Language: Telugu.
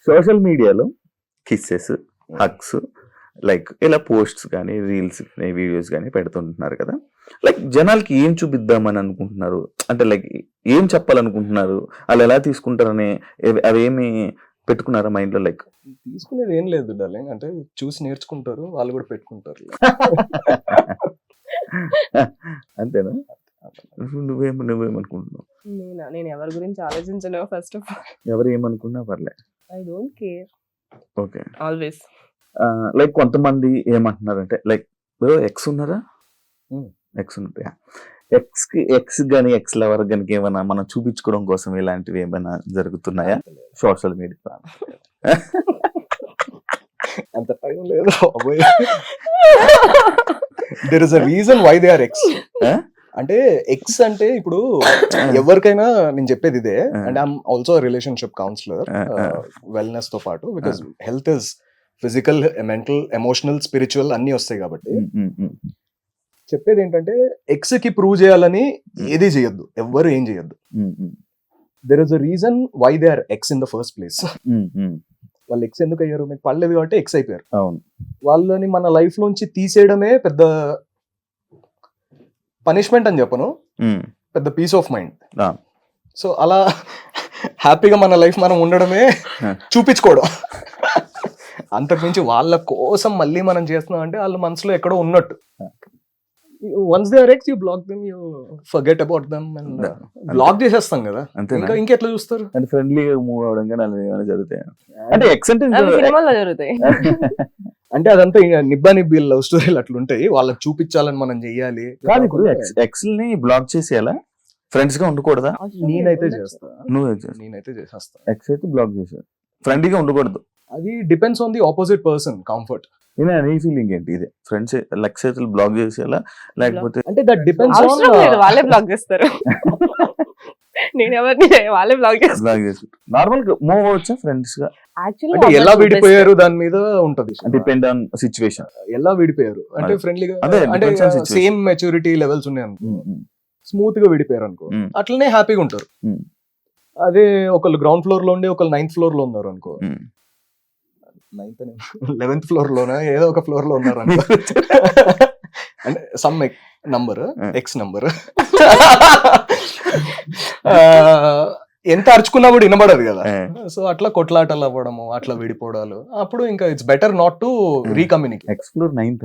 సోషల్ మీడియాలో కిస్సెస్, హగ్స్, లైక్ ఇలా పోస్ట్స్ కానీ, రీల్స్ కానీ, వీడియోస్ కానీ పెడుతుంటున్నారు కదా. లైక్ జనాలకి ఏం చూపిద్దామని అనుకుంటున్నారు, అంటే లైక్ ఏం చెప్పాలనుకుంటున్నారు, వాళ్ళు ఎలా తీసుకుంటారని అవేమి పెట్టుకున్నారా మైండ్ లో? లైక్ తీసుకునేది ఏం లేదు డార్లింగ్, అంటే చూసి నేర్చుకుంటారు, వాళ్ళు కూడా పెట్టుకుంటారు. అంతేనా? నువ్వేమనుకుంటున్నావు? నేను ఎవరి గురించి ఆలోచించను. ఫస్ట్ ఆఫ్ ఆల్ ఎవరు ఏమనుకున్నా పర్లే. I don't care. Okay. Always like కొంతమంది ఏమంటున్నారంటే లైక్ ఎక్స్ ఉన్నారా, ఎక్స్ ఉంటాయా, ఎక్స్ కానీ ఎక్స్ లవర్ కానీ ఏమైనా మనం చూపించుకోవడం కోసం ఇలాంటివి ఏమైనా జరుగుతున్నాయా సోషల్ మీడియా? అంత టైం లేదు. There is a reason why they are ex. అంటే ఎక్స్ అంటే ఇప్పుడు ఎవరికైనా నేను చెప్పేది ఇదే, and I'm also relationship counsellor wellness తో పాటు, because health is physical, mental, emotional, spiritual అన్ని వస్తాయి కాబట్టి చెప్పేది ఏంటంటే ఎక్స్ కి ప్రూవ్ చేయాలని ఏది చేయొద్దు, ఎవ్వరు ఏం చేయొద్దు. There is a reason why they are ex in the first place. వాళ్ళు ఎక్స్ ఎందుకు అయ్యారు? మీకు పడలేదు కాబట్టి ఎక్స్ అయిపోయారు. వాళ్ళని మన లైఫ్ లోంచి తీసేయడమే పెద్ద పనిష్మెంట్ అని చెప్పను, పెద్ద పీస్ ఆఫ్ మైండ్. సో అలా హ్యాపీగా మన లైఫ్ మనం ఉండడమే చూపించుకోవడం. అంతకుమించి వాళ్ళ కోసం మళ్ళీ మనం చేస్తున్నాం అంటే వాళ్ళ మనసులో ఎక్కడో ఉన్నట్టు. Once they are ex, you block them, you forget about them, and block చేసేస్తాం కదా. ఇంకా ఇంకెట్లా చూస్తారు? అంటే ఫ్రెండ్లీగా మూవ్ అవడం కానీ అలా ఏమైనా జరుగుతాయి అంటే ఎక్స్ అంటే సినిమాల్లో జరుగుతాయి. అంటే అదంతా నిబ్బా నిబ్బి లవ్ స్టోరీలు అట్లుంటాయి, వాళ్ళకి చూపించాలని మనం చెయ్యాలి. కాదు, ఇప్పుడు ఎక్స్ ని బ్లాక్ చేసేయాలా, ఫ్రెండ్స్ గా ఉండకూడదా? నేనైతే చేస్తా, నేనైతే చేసేస్తా. ఎక్స్ అయితే బ్లాక్ చేసేది, ఫ్రెండ్లీగా ఉండకూడదు. అది depends on the opposite person comfort. నీ ఫీలింగ్ ఏంటి? ఇదే ఫ్రెండ్స్ ఎక్స్ అయితే బ్లాక్ చేసేయాలా, లేకపోతే అంటే దట్ డిపెండ్స్ ఆన్, వాళ్ళే బ్లాక్ చేస్తారు. నేను ఎవరిని వాళ్ళే బ్లాక్ చేస్తారు. బ్లాక్ చేసి నార్మల్ గా మూవ్ అవ్వచ్చా ఫ్రెండ్స్ గా? అంటే ఎలా విడిపోయారు దాని మీద ఉంటది, డిపెండ్ ఆన్ సిచ్యువేషన్. ఎలా విడిపోయారు అంటే ఫ్రెండ్లీగా, అదే అంటే సేమ్ మెచ్యూరిటీ లెవెల్స్ ఉన్నాయి అనుకో, స్మూత్ గా విడిపోయారు అనుకో, అట్లనే హ్యాపీగా ఉంటారు. అదే ఒకళ్ళు గ్రౌండ్ ఫ్లోర్ లో ఉండి ఒకళ్ళు 9th ఫ్లోర్ లో ఉన్నారు అనుకో, 11th ఫ్లోర్ లోనా ఏదో ఒక ఫ్లోర్ లో ఉన్నారు అనుకో, అంటే సమ్ నంబర్, ఎక్స్ నంబర్, ఎంత అరుచుకున్నా కూడా వినబడదు కదా. సో అట్లా కొట్లాటలు అవ్వడము, అట్లా విడిపోవడాలు, అప్పుడు ఇంకా it's better not to recommunicate. Explore 9th